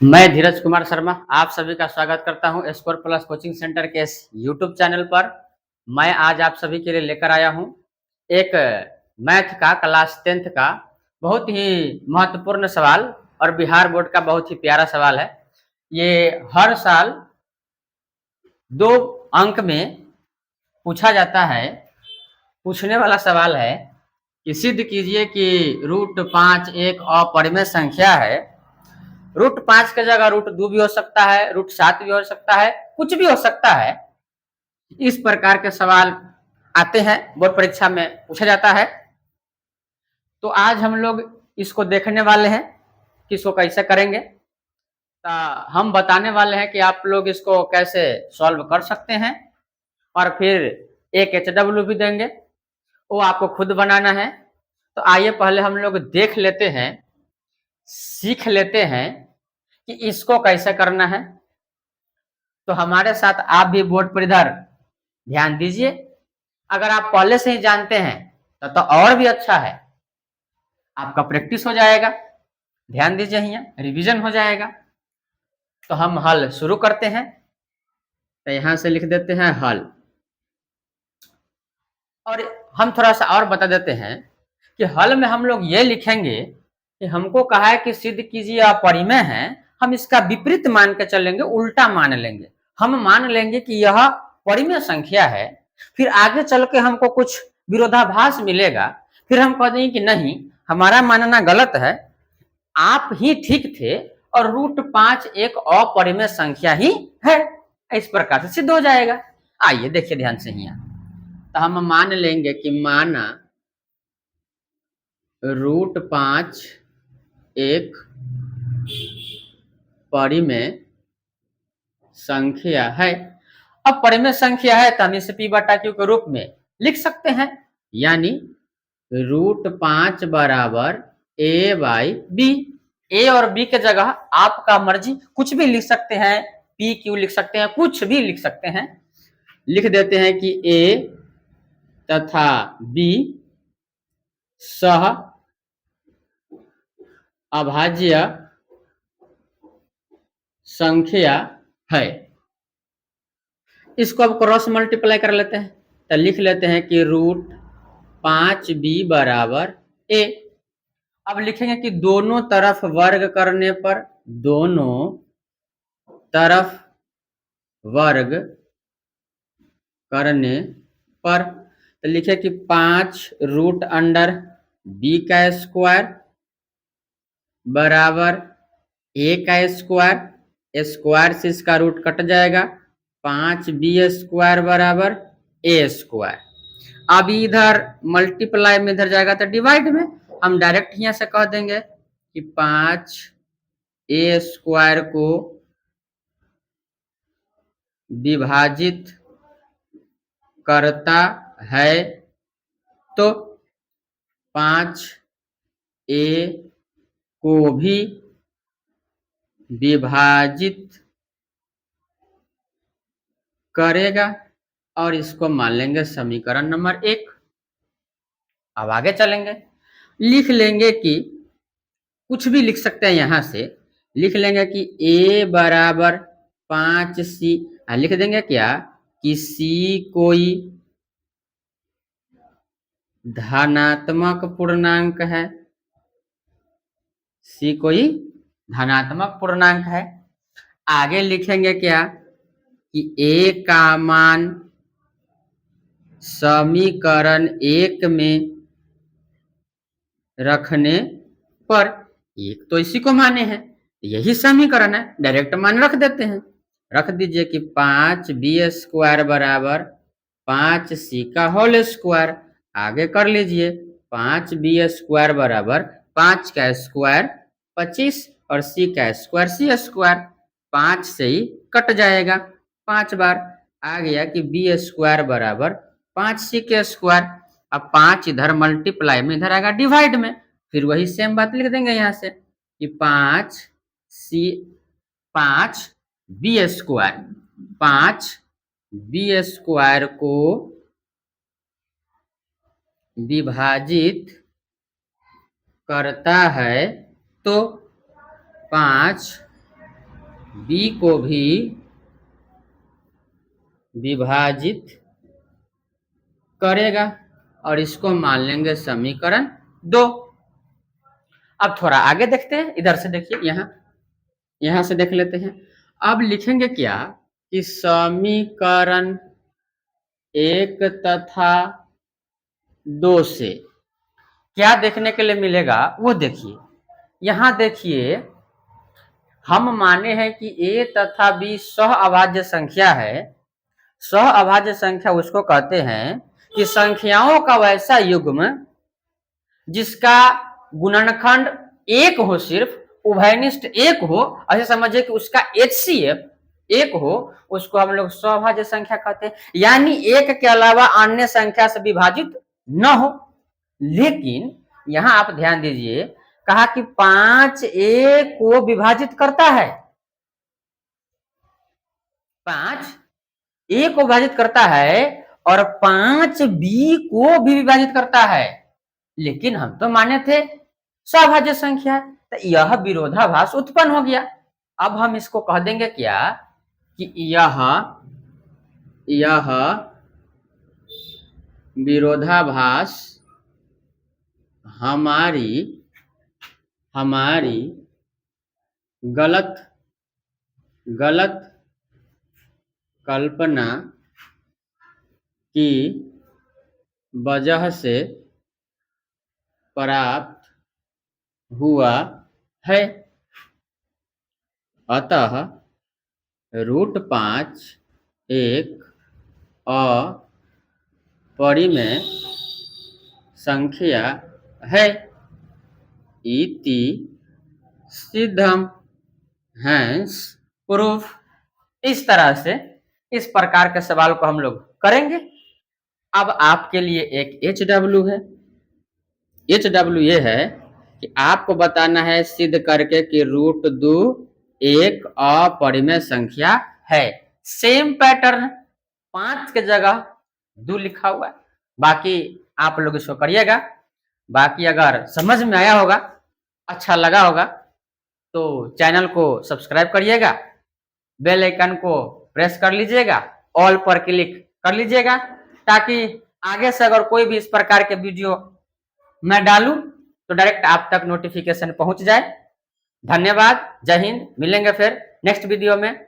मैं धीरज कुमार शर्मा आप सभी का स्वागत करता हूं स्कोर प्लस कोचिंग सेंटर के इस यूट्यूब चैनल पर। मैं आज आप सभी के लिए लेकर आया हूं एक मैथ का क्लास 10th का बहुत ही महत्वपूर्ण सवाल और बिहार बोर्ड का बहुत ही प्यारा सवाल है। ये हर साल 2 अंक में पूछा जाता है। पूछने वाला सवाल है कि सिद्ध कीजिए कि √5 एक अपरिमेय संख्या है। √5 की जगह √2 भी हो सकता है, √7 भी हो सकता है, कुछ भी हो सकता है। इस प्रकार के सवाल आते हैं, बोर्ड परीक्षा में पूछा जाता है। तो आज हम लोग इसको देखने वाले हैं कि इसको कैसे करेंगे। तो हम बताने वाले हैं कि आप लोग इसको कैसे सॉल्व कर सकते हैं और फिर एक HW भी देंगे, वो आपको खुद बनाना है। तो आइए पहले हम लोग देख लेते हैं, सीख लेते हैं कि इसको कैसे करना है। तो हमारे साथ आप भी बोर्ड पर इधर ध्यान दीजिए। अगर आप पहले से ही जानते हैं तो और भी अच्छा है, आपका प्रैक्टिस हो जाएगा। ध्यान दीजिए, यहाँ रिवीजन हो जाएगा। तो हम हल शुरू करते हैं। तो यहां से लिख देते हैं हल, और हम थोड़ा सा और बता देते हैं कि हल में हम लोग ये लिखेंगे कि हमको कहा है कि सिद्ध कीजिए अपरिमेय है। हम इसका विपरीत मान के चलेंगे, उल्टा मान लेंगे। हम मान लेंगे कि यह परिमेय संख्या है, फिर आगे चल के हमको कुछ विरोधाभास मिलेगा, फिर हम कह देंगे कि नहीं, हमारा मानना गलत है, आप ही ठीक थे और √5 एक अपरिमेय संख्या ही है। इस प्रकार से सिद्ध हो जाएगा। आइए देखिए ध्यान से यहाँ। तो हम मान लेंगे कि माना √5 एक परिमेय संख्या है। अब परिमेय संख्या है तो हम इसे P/Q के रूप में लिख सकते हैं, यानी √5 बराबर A/B। A और B के जगह आपका मर्जी कुछ भी लिख सकते हैं, PQ लिख सकते हैं, कुछ भी लिख सकते हैं। लिख देते हैं कि A तथा B सह अभाज्य संख्या है। इसको अब क्रॉस मल्टीप्लाई कर लेते हैं। तो लिख लेते हैं कि √5B बराबर A। अब लिखेंगे कि दोनों तरफ वर्ग करने पर, दोनों तरफ वर्ग करने पर, तो लिखे कि 5√B का स्क्वायर बराबर A का स्क्वायर, स्क्वायर से इसका रूट कट जाएगा, 5B स्क्वायर बराबर A स्क्वायर। अब इधर मल्टीप्लाई में इधर जाएगा तो डिवाइड में, हम डायरेक्ट यहाँ से कह देंगे कि 5A स्क्वायर को विभाजित करता है तो 5A को भी विभाजित करेगा, और इसको मान लेंगे समीकरण नंबर 1। अब आगे चलेंगे, लिख लेंगे कि कुछ भी लिख सकते हैं। यहां से लिख लेंगे कि A बराबर 5C, लिख देंगे क्या कि C कोई धनात्मक पूर्णांक है, C कोई धनात्मक पूर्णांक है। आगे लिखेंगे क्या कि A का मान समीकरण 1 में रखने पर, एक तो इसी को माने हैं, यही समीकरण है, डायरेक्ट मान रख देते हैं। रख दीजिए कि 5B स्क्वायर बराबर 5C का होल स्क्वायर। आगे कर लीजिए, 5B स्क्वायर बराबर 5 का स्क्वायर 25 और C का स्क्वायर C स्क्वायर, 5 से ही कट जाएगा 5 बार। आ गया कि B स्क्वायर बराबर 5C के स्क्वायर। अब 5 इधर मल्टीप्लाई में, इधर आएगा डिवाइड में, फिर वही सेम बात लिख देंगे यहाँ से कि 5B स्क्वायर, 5B स्क्वायर को विभाजित करता है तो 5 बी को भी विभाजित करेगा और इसको मान लेंगे समीकरण 2। अब थोड़ा आगे देखते हैं, इधर से देखिए, यहां से देख लेते हैं। अब लिखेंगे क्या कि समीकरण 1 तथा 2 से क्या देखने के लिए मिलेगा वो देखिए। यहां देखिए, हम माने हैं कि a तथा b सह अभाज्य संख्या है। सह अभाज्य संख्या उसको कहते हैं कि संख्याओं का वैसा युग्म जिसका गुणनखंड एक हो, सिर्फ उभयनिष्ठ एक हो, ऐसे समझिए कि उसका HCF एक हो, उसको हम लोग सहअभाज्य संख्या कहते हैं। यानी एक के अलावा अन्य संख्या से विभाजित न हो। लेकिन यहां आप ध्यान दीजिए, कहा कि 5a को विभाजित करता है, 5a को विभाजित करता है और 5b को भी विभाजित करता है। लेकिन हम तो माने थे सहअभाज्य संख्या, तो यह विरोधाभास उत्पन्न हो गया। अब हम इसको कह देंगे क्या कि यह विरोधाभास हमारी गलत कल्पना की वजह से प्राप्त हुआ है। अतः √5 एक अपरिमेय संख्या है, इति सिद्धम। Hence proof. इस तरह से इस प्रकार के सवाल को हम लोग करेंगे। अब आपके लिए एक HW है। HW ये है कि आपको बताना है सिद्ध करके कि √2 एक अपरिमेय संख्या है। सेम पैटर्न, 5 के जगह 2 लिखा हुआ है। बाकी आप लोग इसको करिएगा। बाकी अगर समझ में आया होगा, अच्छा लगा होगा, तो चैनल को सब्सक्राइब करिएगा, बेल आइकन को प्रेस कर लीजिएगा, ऑल पर क्लिक कर लीजिएगा, ताकि आगे से अगर कोई भी इस प्रकार के वीडियो मैं डालूं तो डायरेक्ट आप तक नोटिफिकेशन पहुंच जाए। धन्यवाद। जय हिंद। मिलेंगे फिर नेक्स्ट वीडियो में।